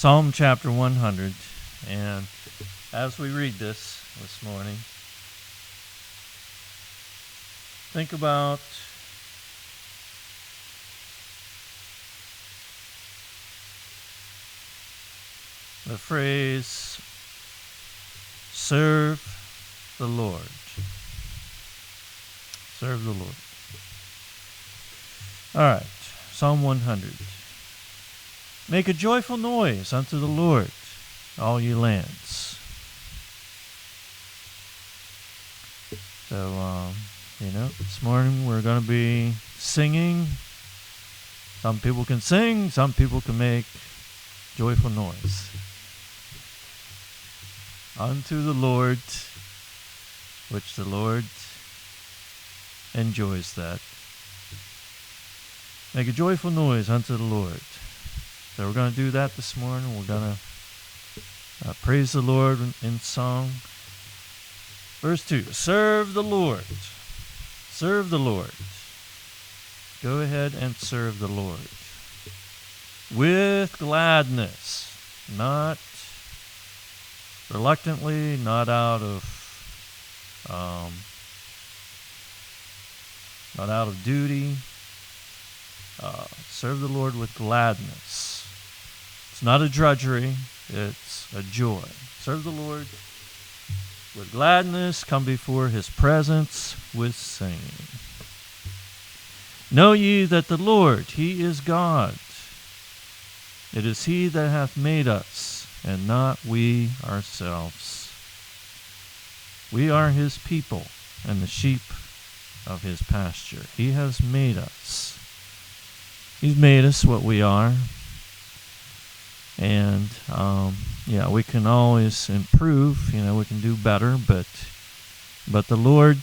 Psalm chapter 100, and as we read this morning, think about the phrase, serve the Lord. Serve the Lord. All right, Psalm 100. Make a joyful noise unto the Lord, all ye lands. So, this morning we're going to be singing. Some people can sing, some people can make joyful noise. Unto the Lord, which the Lord enjoys that. Make a joyful noise unto the Lord. So we're going to do that this morning. We're going to praise the Lord in song. Verse 2, serve the Lord. Serve the Lord. Go ahead and serve the Lord. With gladness, not reluctantly, not out of duty. Serve the Lord with gladness. It's not a drudgery, it's a joy. Serve the Lord with gladness, come before his presence with singing. Know ye that the Lord, he is God. It is he that hath made us, and not we ourselves. We are his people, and the sheep of his pasture. He has made us. He's made us what we are. And, we can always improve. We can do better. But the Lord,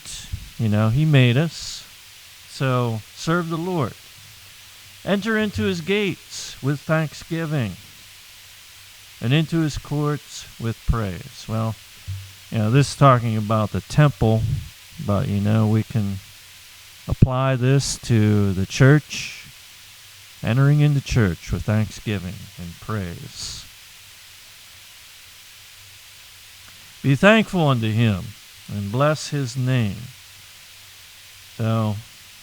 he made us. So serve the Lord. Enter into his gates with thanksgiving and into his courts with praise. Well, this is talking about the temple, but, we can apply this to the church. Entering into church with thanksgiving and praise. Be thankful unto him and bless his name. So,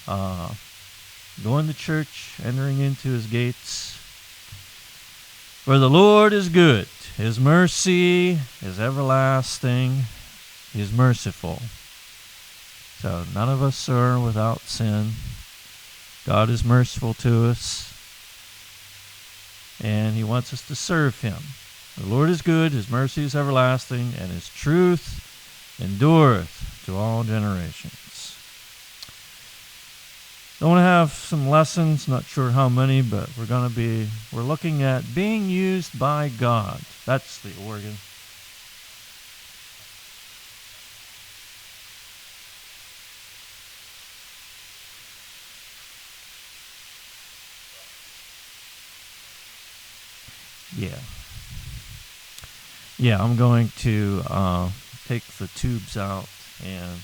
going to church, entering into his gates. For the Lord is good. His mercy is everlasting. He is merciful. So none of us are without sin. God is merciful to us. And he wants us to serve him. The Lord is good, his mercy is everlasting, and his truth endureth to all generations. I want to have some lessons, not sure how many, but we're looking at being used by God. That's the organ. Yeah, I'm going to take the tubes out and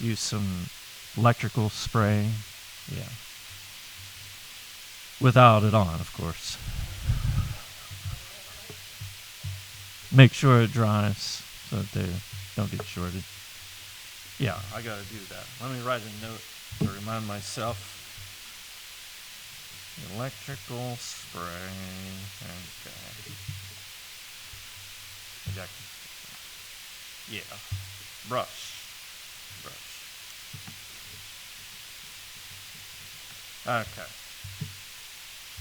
use some electrical spray. Yeah. Without it on, of course. Make sure it dries so that they don't get shorted. Yeah, I got to do that. Let me write a note to remind myself. Electrical spray. Okay. Yeah. Brush.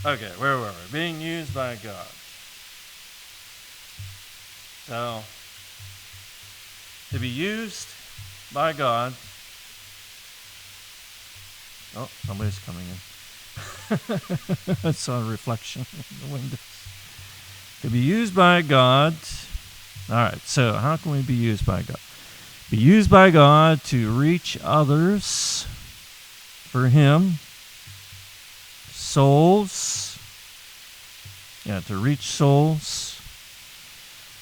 Okay, where were we? Being used by God. So, to be used by God. Oh, somebody's coming in. I saw a reflection in the windows. To be used by God. All right, so how can we be used by God? Be used by God to reach others for him. Souls. Yeah, to reach souls.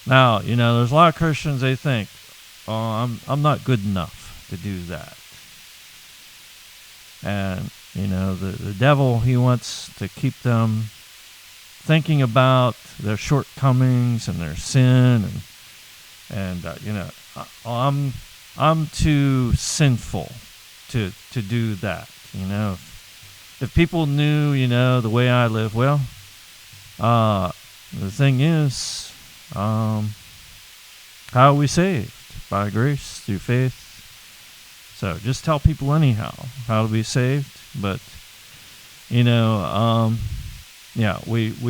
Now, there's a lot of Christians, they think, I'm not good enough to do that. And, the devil, he wants to keep them thinking about their shortcomings and their sin, and I'm too sinful to do that. If people knew, the way I live, well, the thing is, how are we saved? By grace, through faith. So just tell people anyhow how to be saved. But, we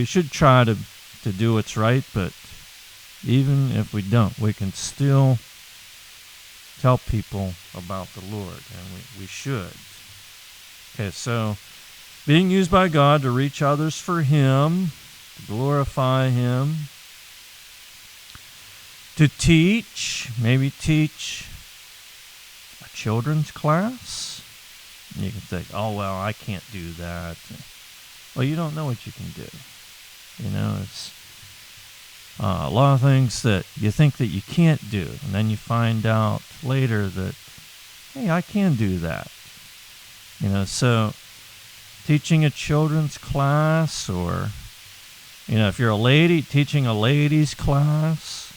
should try to do what's right. But even if we don't, we can still tell people about the Lord. And we should. Okay, so being used by God to reach others for Him, to glorify Him, to teach, maybe teach a children's class. You can think, oh, well, I can't do that. Well, you don't know what you can do. It's a lot of things that you think that you can't do, and then you find out later that, hey, I can do that. So teaching a children's class, or, if you're a lady, teaching a ladies' class,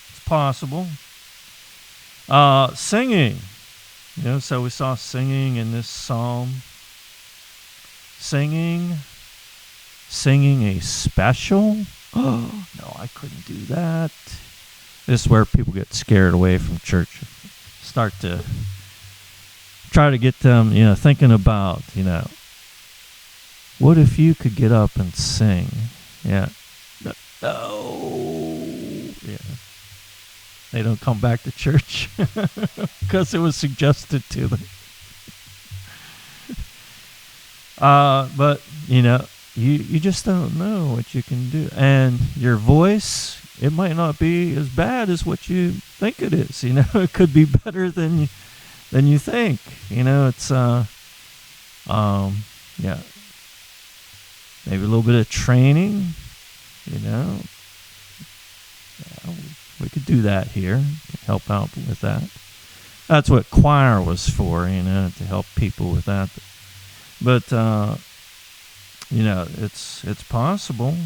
it's possible. Singing, so we saw singing in this psalm. Singing a special? Oh, no, I couldn't do that. This is where people get scared away from church. Start to try to get them, thinking about, what if you could get up and sing? Yeah. No. Yeah. They don't come back to church because it was suggested to them. But, you just don't know what you can do. And your voice, it might not be as bad as what you think it is. It could be better than you think. It's, maybe a little bit of training, we could do that here, help out with that. That's what choir was for, to help people with that. But it's possible.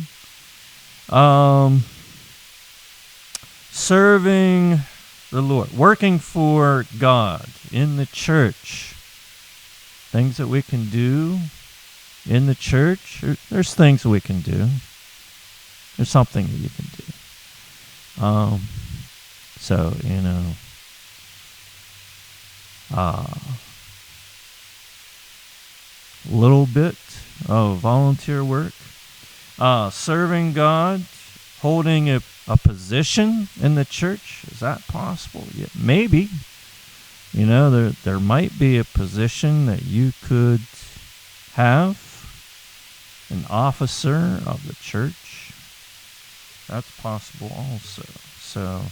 Serving the Lord, working for God in the church. Things that we can do in the church. There's things we can do. There's something that you can do. A little bit of volunteer work, serving God, holding a position in the church. Is that possible? Yeah, maybe. There might be a position that you could have, an officer of the church. That's possible also. So,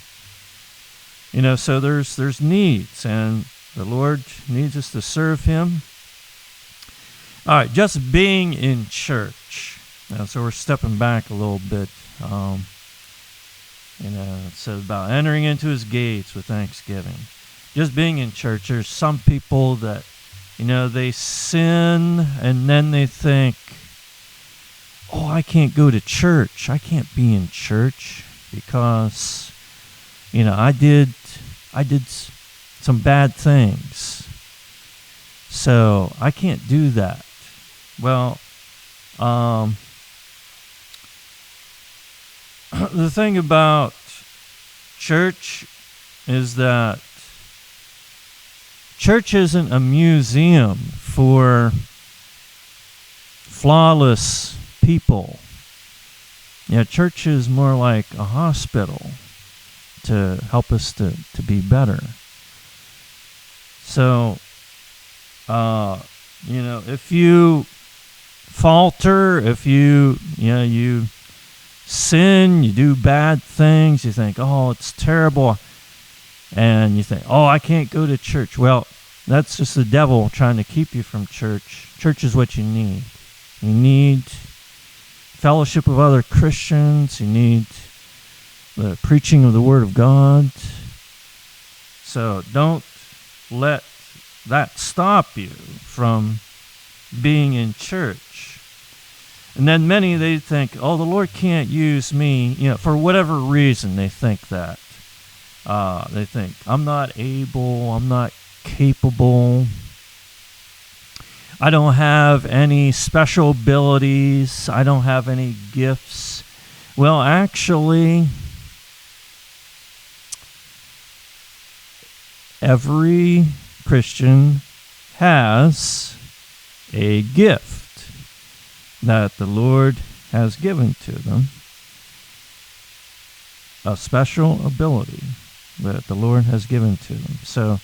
so there's needs, and the Lord needs us to serve Him. All right, just being in church. So we're stepping back a little bit. It says about entering into His gates with thanksgiving. Just being in church. There's some people that, they sin and then they think, oh, I can't go to church. I can't be in church because, I did some bad things. So I can't do that. Well, the thing about church is that church isn't a museum for flawless people. Church is more like a hospital to help us to be better. So, if you falter, if you sin, you do bad things, you think, oh, it's terrible, and you think, oh, I can't go to church. Well, that's just the devil trying to keep you from church. Church is what you need. You need fellowship of other Christians. You need the preaching of the Word of God. So don't let that stop you from being in church. And then many, they think, oh, the Lord can't use me, for whatever reason they think that. They think, I'm not able, I'm not capable, I don't have any special abilities, I don't have any gifts. Well, actually, every Christian has a gift that the Lord has given to them, a special ability that the Lord has given to them. So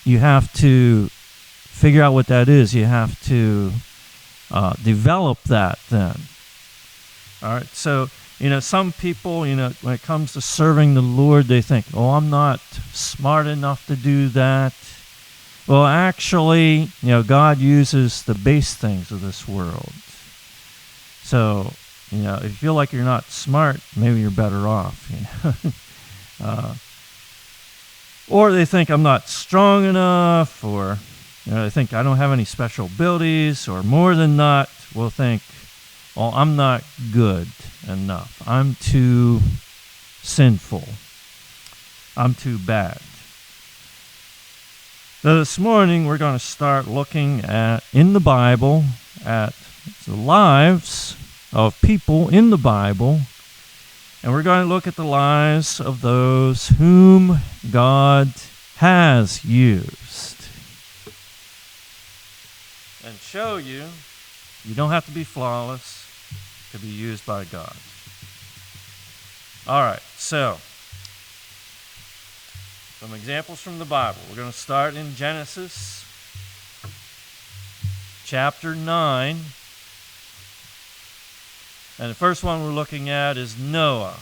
you have to figure out what that is. You have to develop that then. All right, so, some people, when it comes to serving the Lord, they think, oh, I'm not smart enough to do that. Well, actually, God uses the base things of this world. So, if you feel like you're not smart, maybe you're better off. Or they think I'm not strong enough, or they think I don't have any special abilities, or more than not, will think, well, I'm not good enough. I'm too sinful. I'm too bad. So this morning we're going to start looking at, in the Bible, at the lives of people in the Bible, and we're going to look at the lives of those whom God has used, and show you don't have to be flawless to be used by God. All right, so some examples from the Bible. We're going to start in Genesis chapter 9. And the first one we're looking at is Noah.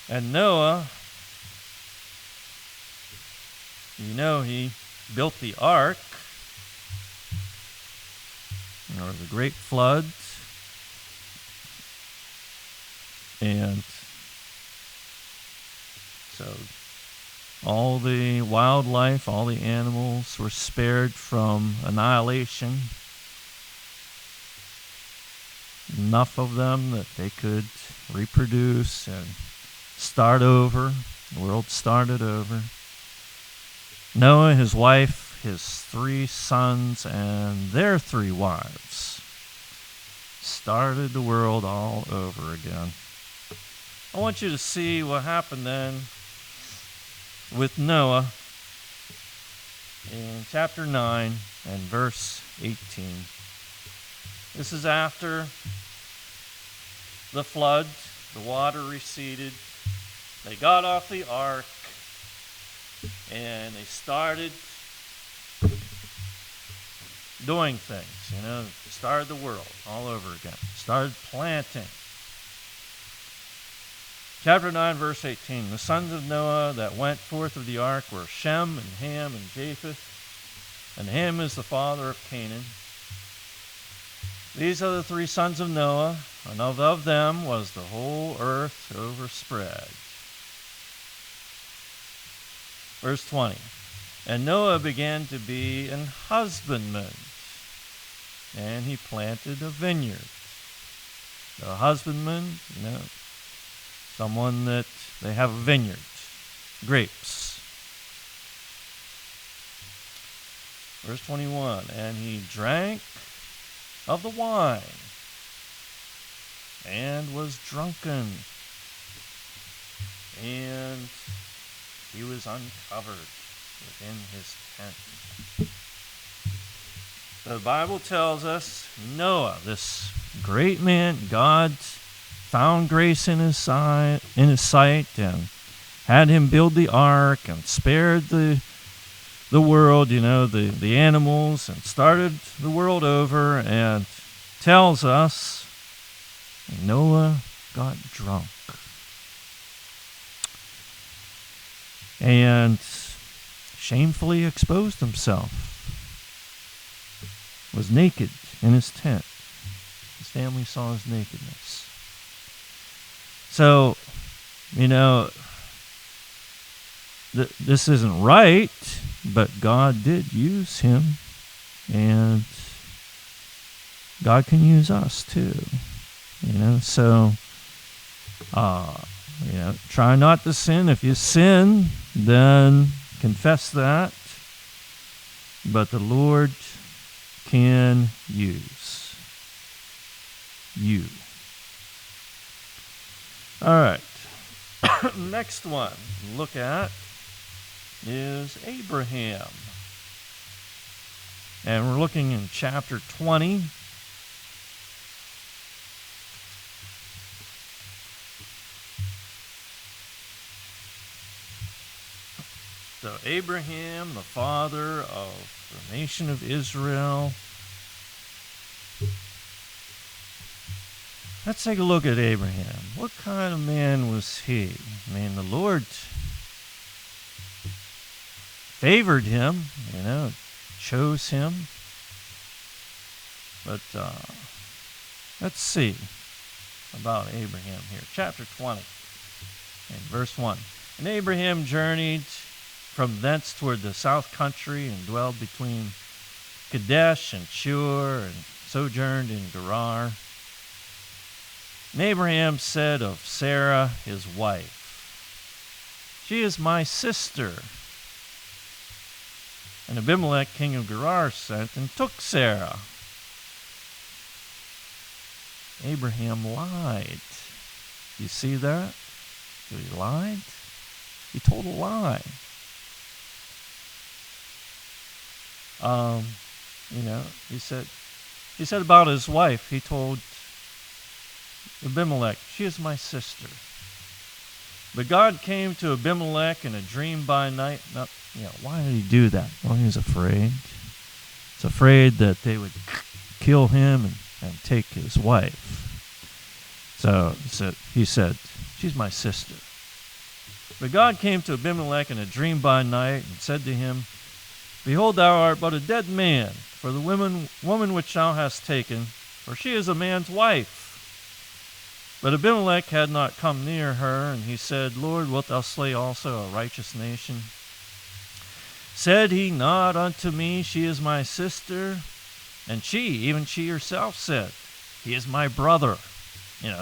And Noah, he built the ark, or the great flood. And so all the wildlife, all the animals were spared from annihilation. Enough of them that they could reproduce and start over. The world started over. Noah, his wife, his 3 sons, and their 3 wives started the world all over again. I want you to see what happened then with Noah in chapter 9 and verse 18. This is after the flood, the water receded. They got off the ark and they started doing things, started the world all over again, started planting. Chapter 9, verse 18. The sons of Noah that went forth of the ark were Shem and Ham and Japheth. And Ham is the father of Canaan. These are the 3 sons of Noah, and of them was the whole earth overspread. Verse 20. And Noah began to be an husbandman, and he planted a vineyard. A husbandman, someone that they have a vineyard, grapes. Verse 21, and he drank of the wine and was drunken, and he was uncovered within his tent. The Bible tells us Noah, this great man, God found grace in his sight, and had him build the ark and spared the world, the animals, and started the world over, and tells us Noah got drunk and shamefully exposed himself, was naked in his tent. His family saw his nakedness. So, this isn't right, but God did use him And God can use us too. So, try not to sin. If you sin, then confess that. But the Lord can use you. All right. Next one look at is Abraham. And we're looking in chapter 20. So Abraham, the father of the nation of Israel. Let's take a look at Abraham. What kind of man was he? I mean, the Lord favored him, chose him. But let's see about Abraham here. Chapter 20, and verse 1. And Abraham journeyed from thence toward the south country and dwelled between Kadesh and Shur and sojourned in Gerar. And Abraham said of Sarah, his wife, she is my sister. And Abimelech, king of Gerar, sent and took Sarah. Abraham lied. You see that? So he lied? He told a lie. He said about his wife, he told Abimelech, she is my sister. But God came to Abimelech in a dream by night. Why did he do that? Well, he was afraid. He's afraid that they would kill him and take his wife. So he said, she's my sister. But God came to Abimelech in a dream by night and said to him, behold, thou art but a dead man, for the woman which thou hast taken, for she is a man's wife. But Abimelech had not come near her, and he said, Lord, wilt thou slay also a righteous nation? Said he not unto me, she is my sister? And even she herself said, he is my brother.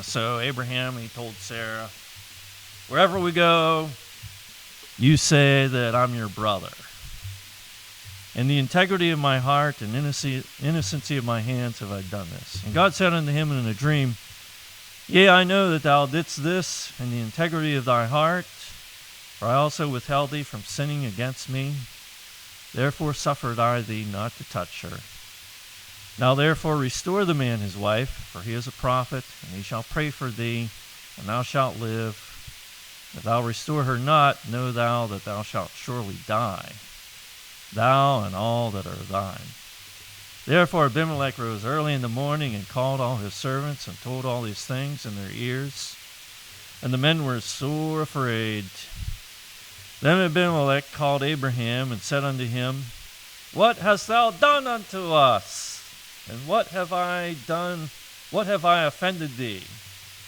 So Abraham, he told Sarah, wherever we go, you say that I'm your brother. In the integrity of my heart and innocency of my hands have I done this. And God said unto him in a dream, yea, I know that thou didst this in the integrity of thy heart, for I also withheld thee from sinning against me. Therefore suffered I thee not to touch her. Now therefore restore the man his wife, for he is a prophet, and he shall pray for thee, and thou shalt live. If thou restore her not, know thou that thou shalt surely die, thou and all that are thine. Therefore Abimelech rose early in the morning and called all his servants and told all these things in their ears. And the men were sore afraid. Then Abimelech called Abraham and said unto him, what hast thou done unto us? And what have I done? What have I offended thee,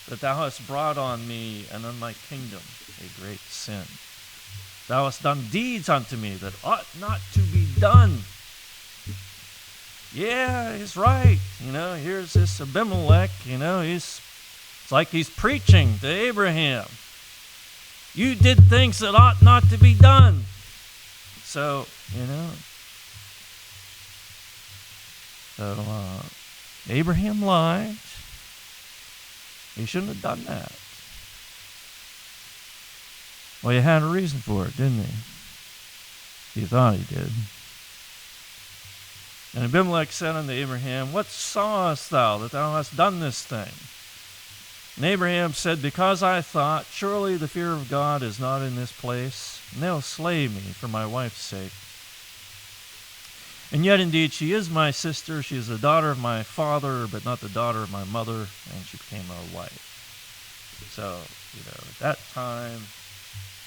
that thou hast brought on me and on my kingdom a great sin? Thou hast done deeds unto me that ought not to be done. Yeah, he's right. Here's this Abimelech, it's like he's preaching to Abraham. You did things that ought not to be done. So, Abraham lied. He shouldn't have done that. Well, he had a reason for it, didn't he? He thought he did. And Abimelech said unto Abraham, what sawest thou that thou hast done this thing? And Abraham said, because I thought, surely the fear of God is not in this place, and they'll slay me for my wife's sake. And yet indeed she is my sister, she is the daughter of my father, but not the daughter of my mother, and she became my wife. So, at that time,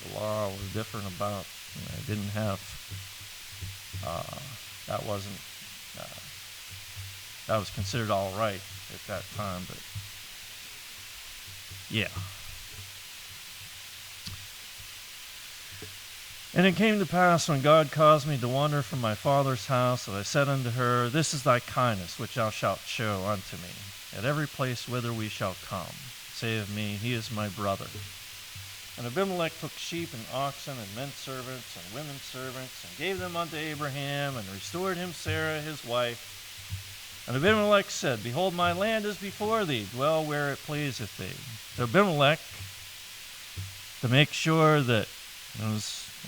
the law was different about, didn't have, that was considered all right at that time, but yeah. And it came to pass, when God caused me to wander from my father's house, that I said unto her, This is thy kindness, which thou shalt show unto me, at every place whither we shall come. Say of me, He is my brother. And Abimelech took sheep and oxen and men servants and women servants, and gave them unto Abraham, and restored him Sarah his wife. And Abimelech said, Behold, my land is before thee, dwell where it pleaseth thee. So Abimelech, to make sure that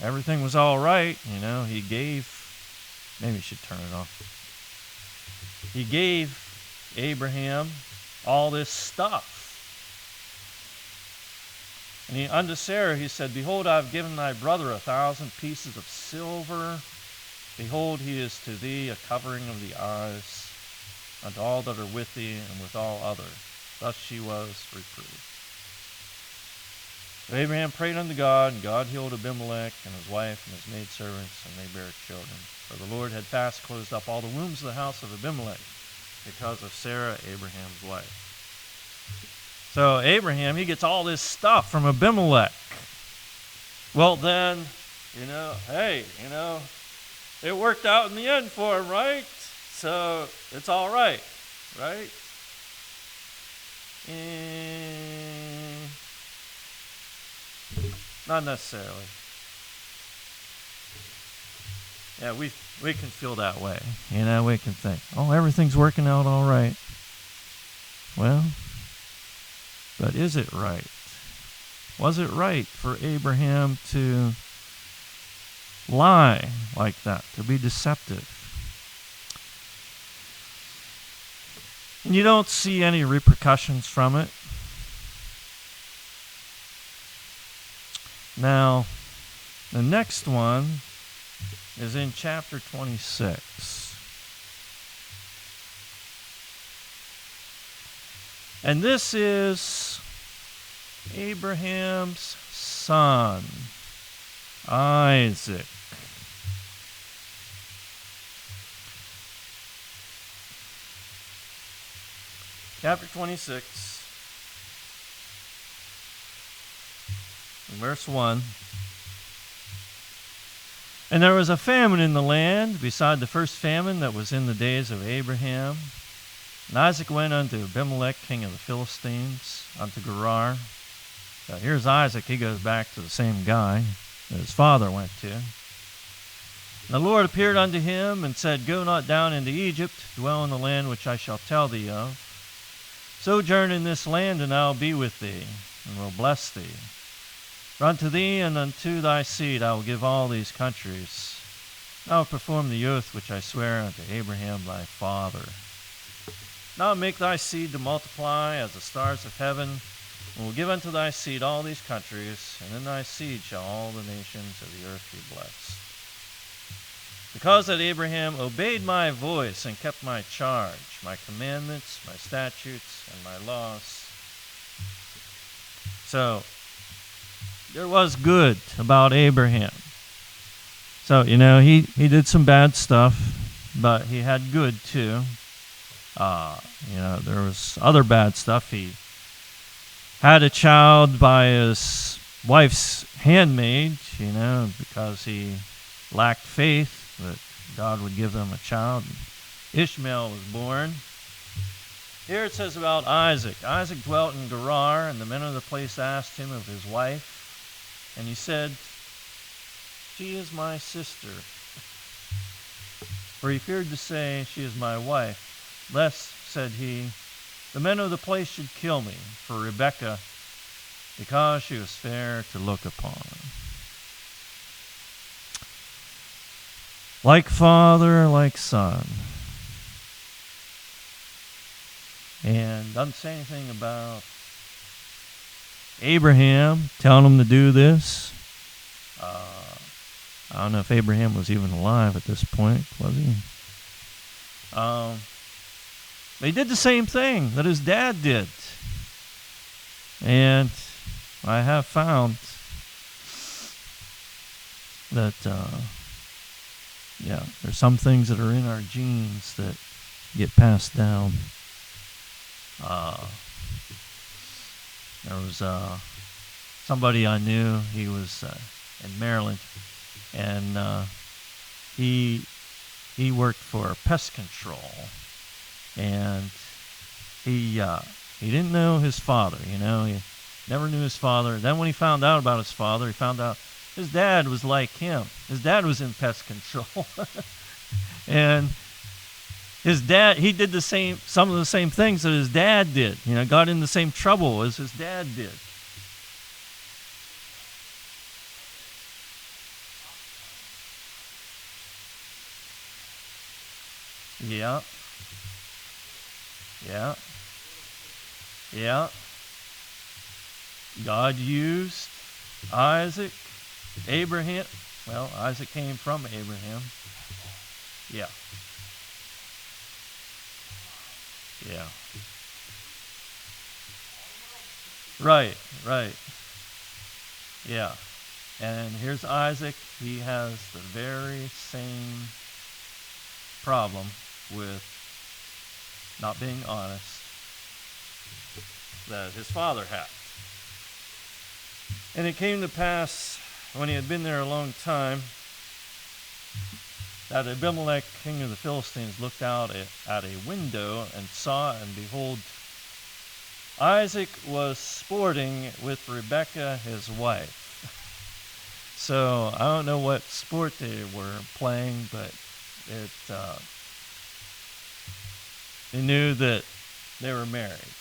everything was all right, he gave, maybe I should turn it off. He gave Abraham all this stuff. And unto Sarah he said, Behold, I have given thy brother 1,000 pieces of silver. Behold, he is to thee a covering of the eyes, unto all that are with thee, and with all other. Thus she was reproved. So Abraham prayed unto God, and God healed Abimelech and his wife and his maidservants, and they bare children. For the Lord had fast closed up all the wombs of the house of Abimelech, because of Sarah, Abraham's wife. So Abraham, he gets all this stuff from Abimelech. Well then, it worked out in the end for him, right? So it's all right, right? Not necessarily. Yeah, we can feel that way. We can think, everything's working out all right. Well, but is it right? Was it right for Abraham to lie like that, to be deceptive? And you don't see any repercussions from it. Now, the next one is in chapter 26. And this is Abraham's son, Isaac. Chapter 26, verse 1. And there was a famine in the land, beside the first famine that was in the days of Abraham. And Isaac went unto Abimelech, king of the Philistines, unto Gerar. So here's Isaac. He goes back to the same guy that his father went to. And the Lord appeared unto him and said, Go not down into Egypt, dwell in the land which I shall tell thee of. Sojourn in this land, and I will be with thee, and will bless thee. For unto thee and unto thy seed I will give all these countries. And I will perform the oath which I swear unto Abraham thy father. And I will make thy seed to multiply as the stars of heaven, and will give unto thy seed all these countries, and in thy seed shall all the nations of the earth be blessed. Because that Abraham obeyed my voice and kept my charge, my commandments, my statutes, and my laws. So, there was good about Abraham. So, he did some bad stuff, but he had good too. There was other bad stuff. He had a child by his wife's handmaid, because he lacked faith that God would give them a child. Ishmael was born. Here it says about Isaac. Isaac dwelt in Gerar, and the men of the place asked him of his wife. And he said, She is my sister. For he feared to say, She is my wife, lest, said he, the men of the place should kill me for Rebekah, because she was fair to look upon. Like father, like son. And doesn't say anything about Abraham telling him to do this. I don't know if Abraham was even alive at this point, was he? They did the same thing that his dad did. And I have found that, there's some things that are in our genes that get passed down. There was somebody I knew. He was in Maryland. and he worked for pest control, and he didn't know his father. He never knew his father. Then when he found out about his father, he found out his dad was like him. His dad was in pest control, and his dad, he did some of the same things that his dad did. Got in the same trouble as his dad did. Yeah. Yeah. Yeah. God used Isaac, Abraham. Well, Isaac came from Abraham. Yeah. Yeah. Right. Yeah. And here's Isaac. He has the very same problem with not being honest that his father had. And it came to pass, when he had been there a long time, that Abimelech, king of the Philistines, looked out at a window and saw, and behold, Isaac was sporting with Rebekah, his wife. So I don't know what sport they were playing, but he knew that they were married.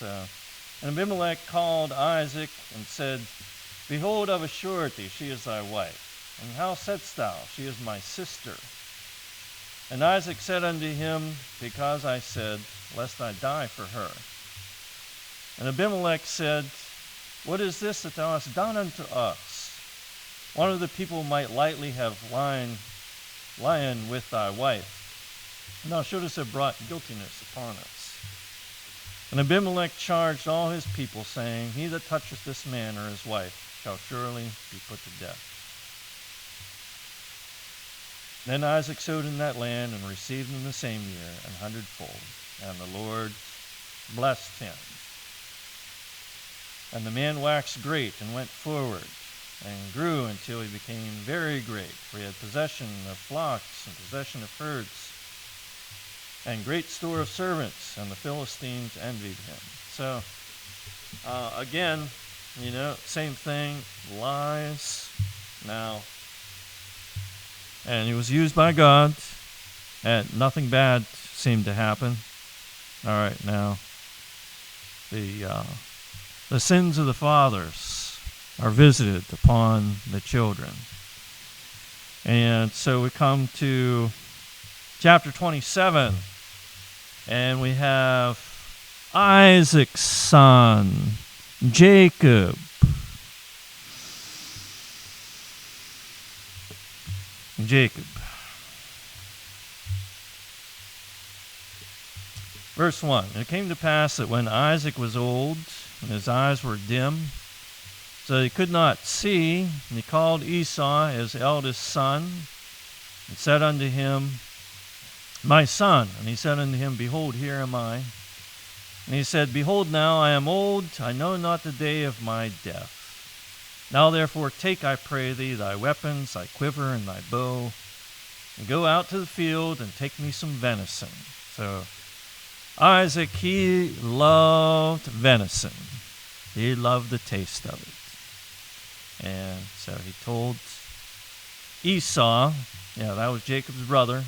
Right, and Abimelech called Isaac and said, Behold, of a surety she is thy wife. And how saidst thou, She is my sister? And Isaac said unto him, Because I said, Lest I die for her. And Abimelech said, What is this that thou hast done unto us? One of the people might lightly have lain with thy wife, and thou shouldest have brought guiltiness upon us. And Abimelech charged all his people, saying, He that toucheth this man or his wife shall surely be put to death. Then Isaac sowed in that land, and received in the same year 100-fold. And the Lord blessed him. And the man waxed great, and went forward, and grew until he became very great. For he had possession of flocks, and possession of herds, and great store of servants, and the Philistines envied him. So, again, same thing, lies. Now, and he was used by God, and nothing bad seemed to happen. All right, now, the sins of the fathers are visited upon the children. And so we come to chapter 27, and we have Isaac's son, Jacob. Verse 1, And it came to pass that when Isaac was old, and his eyes were dim, so he could not see, and he called Esau, his eldest son, and said unto him, My son. And he said unto him, Behold, here am I. And he said, Behold, now I am old, I know not the day of my death. Now therefore take, I pray thee, thy weapons, thy quiver, and thy bow, and go out to the field, and take me some venison. So Isaac, he loved venison. He loved the taste of it. And so he told Esau, that was Jacob's brother.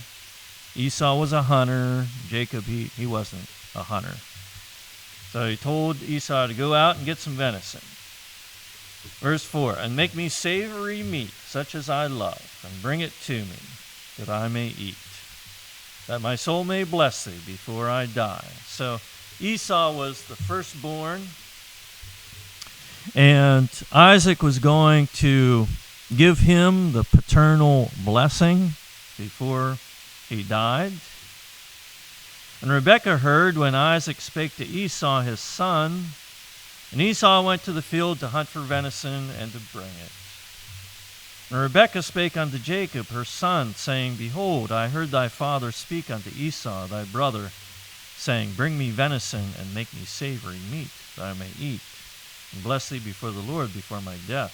Esau was a hunter. Jacob, he wasn't a hunter. So he told Esau to go out and get some venison. Verse 4, And make me savory meat, such as I love, and bring it to me, that I may eat, that my soul may bless thee before I die. So Esau was the firstborn, and Isaac was going to give him the paternal blessing before he died. And Rebekah heard when Isaac spake to Esau his son, and Esau went to the field to hunt for venison and to bring it. And Rebekah spake unto Jacob her son, saying, Behold, I heard thy father speak unto Esau thy brother, saying, Bring me venison, and make me savory meat, that I may eat, and bless thee before the Lord before my death.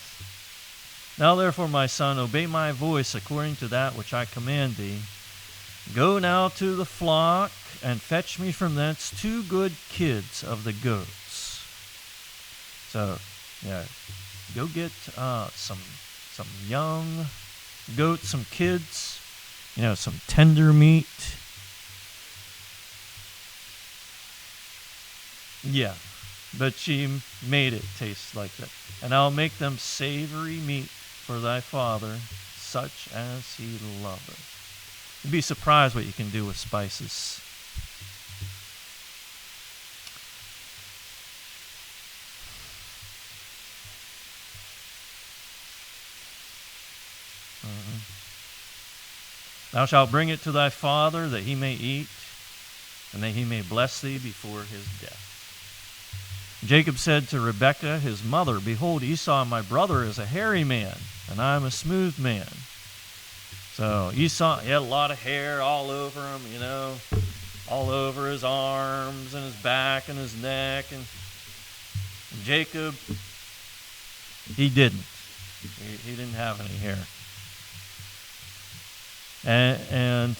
Now therefore, my son, obey my voice according to that which I command thee. Go now to the flock, and fetch me from thence 2 good kids of the goats. So, yeah, go get some young goats, some kids, some tender meat. Yeah, but she made it taste like that. And I'll make them savory meat for thy father, such as he loveth. You'd be surprised what you can do with spices. Thou shalt bring it to thy father, that he may eat, and that he may bless thee before his death. Jacob said to Rebekah his mother, Behold, Esau my brother is a hairy man, and I am a smooth man. So Esau, he had a lot of hair all over him, all over his arms and his back and his neck. And Jacob, he didn't. He didn't have any hair. And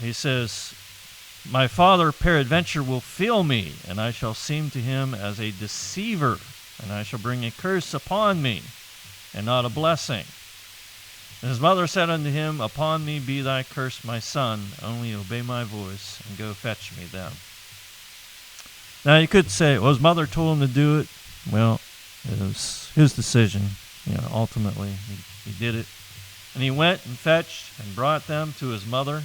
he says, My father peradventure will feel me, and I shall seem to him as a deceiver, and I shall bring a curse upon me, and not a blessing. And his mother said unto him, Upon me be thy curse, my son, only obey my voice, and go fetch me them. Now you could say, well, his mother told him to do it. Well, it was his decision. Ultimately, he did it. And he went and fetched and brought them to his mother.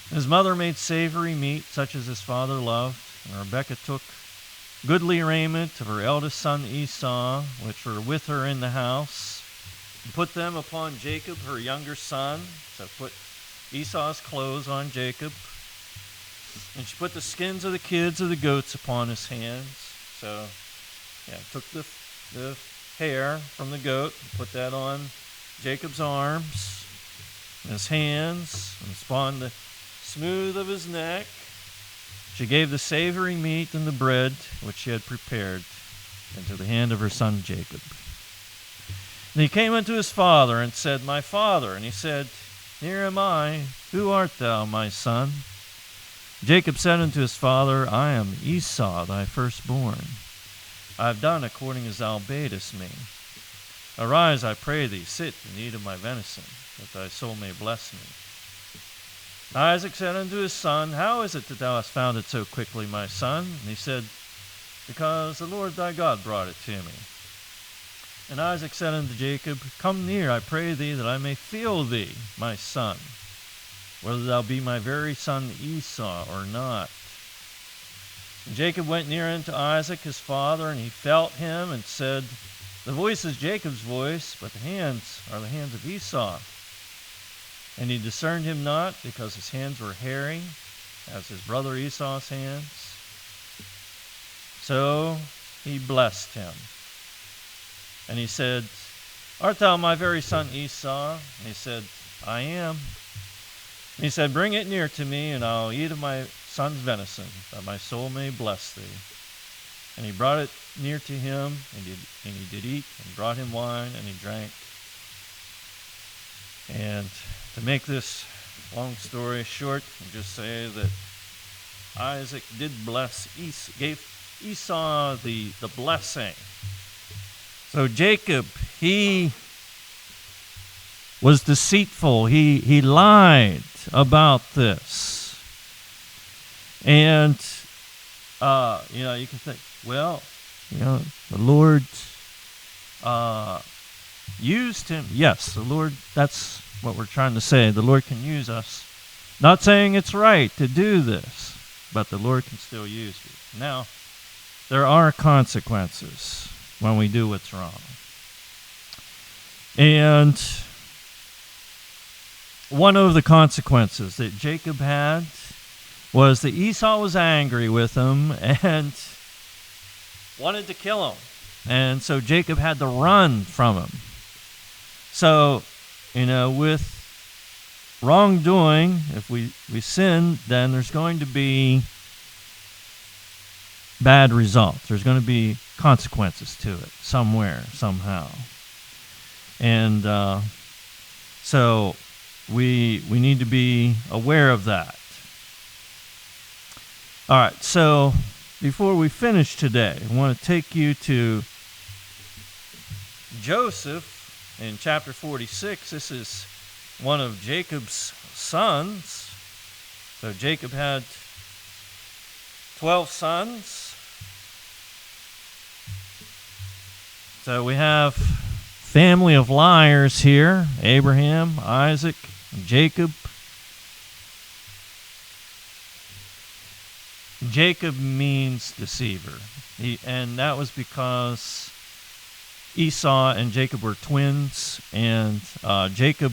And his mother made savory meat, such as his father loved. And Rebekah took goodly raiment of her eldest son Esau, which were with her in the house, and put them upon Jacob, her younger son. So put Esau's clothes on Jacob. And she put the skins of the kids of the goats upon his hands. So, took the hair from the goat and put that on Jacob's arms and his hands, and upon the smooth of his neck. She gave the savory meat and the bread which she had prepared into the hand of her son Jacob. And he came unto his father and said, My father. And he said, Here am I. Who art thou, my son? Jacob said unto his father, I am Esau, thy firstborn. I have done according as thou badest me. Arise, I pray thee, sit and eat of my venison, that thy soul may bless me. Isaac said unto his son, How is it that thou hast found it so quickly, my son? And he said, Because the Lord thy God brought it to me. And Isaac said unto Jacob, Come near, I pray thee, that I may feel thee, my son, whether thou be my very son Esau or not. And Jacob went near unto Isaac his father, and he felt him, and said, The voice is Jacob's voice, but the hands are the hands of Esau. And he discerned him not, because his hands were hairy, as his brother Esau's hands. So he blessed him. And he said, Art thou my very son Esau? And he said, I am. And he said, Bring it near to me, and I'll eat of my son's venison, that my soul may bless thee. And he brought it near to him, and he did eat, and brought him wine, and he drank. And to make this long story short, I'll just say that Isaac did gave Esau the blessing. So Jacob, he was deceitful. He lied about this. And, you can think, well, the Lord used him. Yes, the Lord, that's what we're trying to say. The Lord can use us. Not saying it's right to do this, but the Lord can still use you. Now, there are consequences when we do what's wrong. And one of the consequences that Jacob had was that Esau was angry with him and wanted to kill him. And so Jacob had to run from him. So, with wrongdoing, if we sin, then there's going to be bad results. There's going to be consequences to it somewhere, somehow. And so we need to be aware of that. All right, so before we finish today, I want to take you to Joseph in chapter 46. This is one of Jacob's sons. So Jacob had 12 sons. So we have family of liars here: Abraham, Isaac, and Jacob. Jacob means deceiver. And that was because Esau and Jacob were twins, and Jacob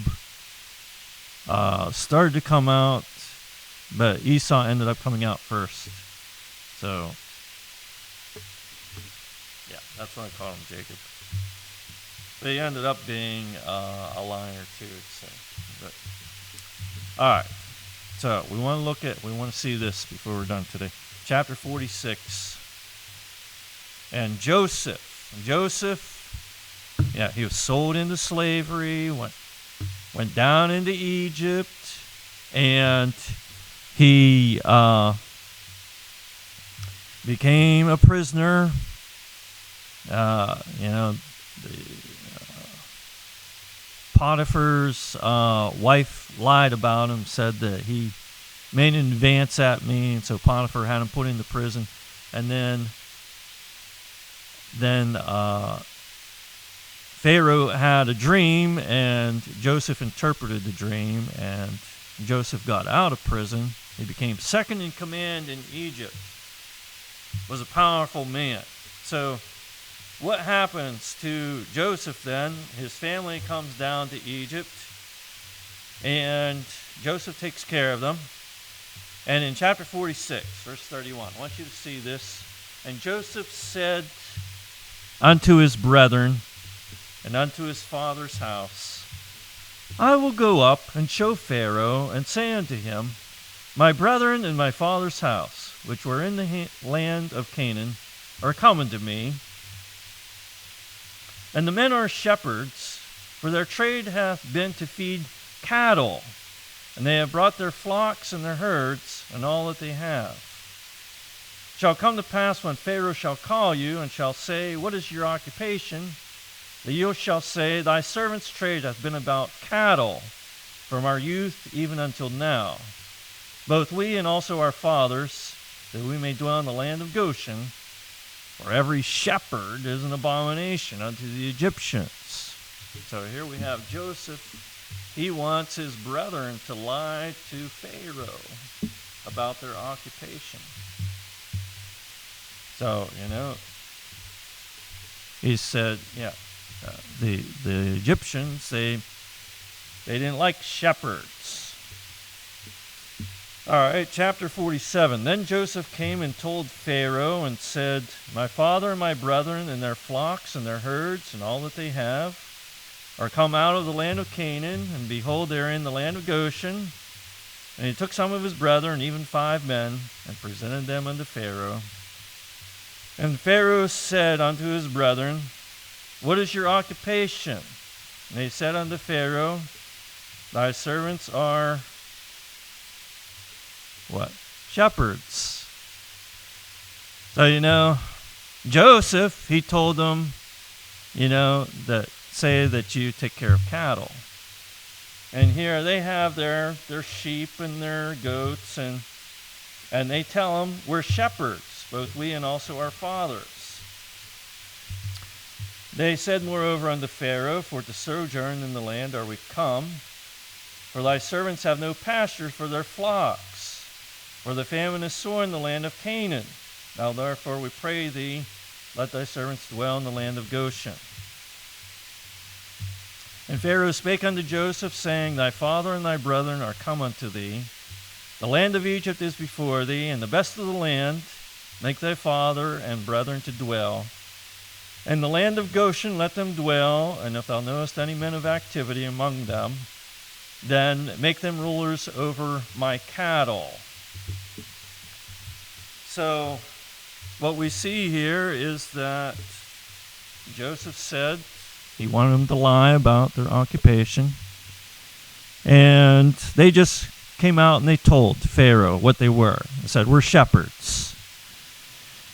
started to come out, but Esau ended up coming out first. So, yeah, that's why I call him Jacob. But he ended up being a liar too. So, all right. So we want to see this before we're done today. Chapter 46. And Joseph, yeah, he was sold into slavery, went down into Egypt, and he became a prisoner. Potiphar's wife lied about him, said that he made an advance at me, and so Potiphar had him put into prison. And then Pharaoh had a dream, and Joseph interpreted the dream, and Joseph got out of prison. He became second in command in Egypt, was a powerful man. So what happens to Joseph then? His family comes down to Egypt, and Joseph takes care of them. And in chapter 46, verse 31, I want you to see this. And Joseph said unto his brethren and unto his father's house, I will go up and show Pharaoh, and say unto him, My brethren and my father's house, which were in the land of Canaan, are come unto me. And the men are shepherds, for their trade hath been to feed cattle, and they have brought their flocks and their herds, and all that they have. Shall come to pass when Pharaoh shall call you, and shall say, What is your occupation? That you shall say, Thy servant's trade hath been about cattle, from our youth even until now. Both we and also our fathers, that we may dwell in the land of Goshen, for every shepherd is an abomination unto the Egyptians. So here we have Joseph. He wants his brethren to lie to Pharaoh about their occupation. So, he said, the Egyptians, they didn't like shepherds. All right, chapter 47. Then Joseph came and told Pharaoh and said, My father and my brethren and their flocks and their herds and all that they have are come out of the land of Canaan, and behold, they are in the land of Goshen. And he took some of his brethren, even 5 men, and presented them unto Pharaoh. And Pharaoh said unto his brethren, What is your occupation? And they said unto Pharaoh, Thy servants are what? Shepherds. So, Joseph, he told them, that say that you take care of cattle. And here they have their sheep and their goats, and they tell them, we're shepherds, both we and also our fathers. They said moreover unto Pharaoh, For to sojourn in the land are we come, for thy servants have no pasture for their flocks. For the famine is sore in the land of Canaan. Now therefore we pray thee, let thy servants dwell in the land of Goshen. And Pharaoh spake unto Joseph, saying, Thy father and thy brethren are come unto thee. The land of Egypt is before thee, and the best of the land make thy father and brethren to dwell. And the land of Goshen let them dwell, and if thou knowest any men of activity among them, then make them rulers over my cattle. So what we see here is that Joseph said he wanted them to lie about their occupation. And they just came out and they told Pharaoh what they were. They said, we're shepherds.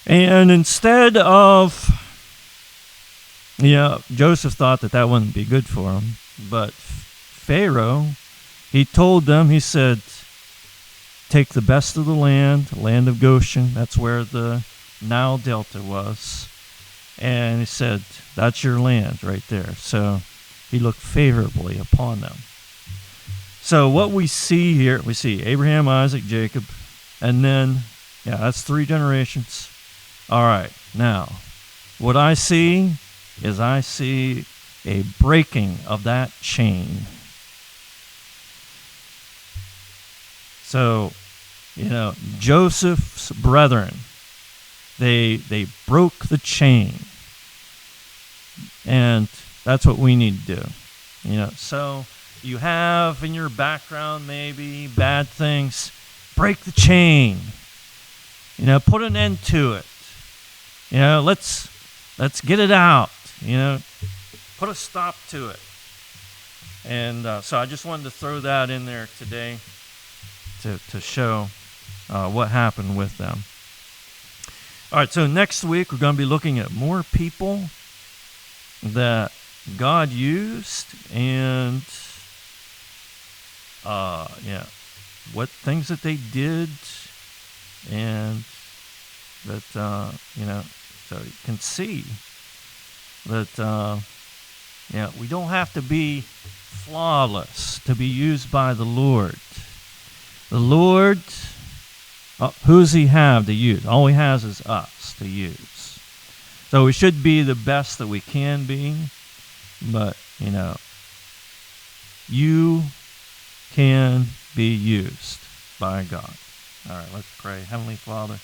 And instead of, Joseph thought that wouldn't be good for him. But Pharaoh, he told them, he said, take the best of the land of Goshen. That's where the Nile Delta was. And he said, that's your land right there. So he looked favorably upon them. So what we see here, we see Abraham, Isaac, Jacob, and then, that's 3 generations. All right, now, what I see is a breaking of that chain. So, Joseph's brethren, they broke the chain. And that's what we need to do. So you have in your background maybe bad things. Break the chain. Put an end to it. Let's get it out. Put a stop to it. And so I just wanted to throw that in there today to show what happened with them. All right, so next week we're going to be looking at more people that God used and what things that they did, and that so you can see that we don't have to be flawless to be used by the Lord. The Lord, who does he have to use? All he has is us to use. So we should be the best that we can be, but, you can be used by God. All right, let's pray. Heavenly Father,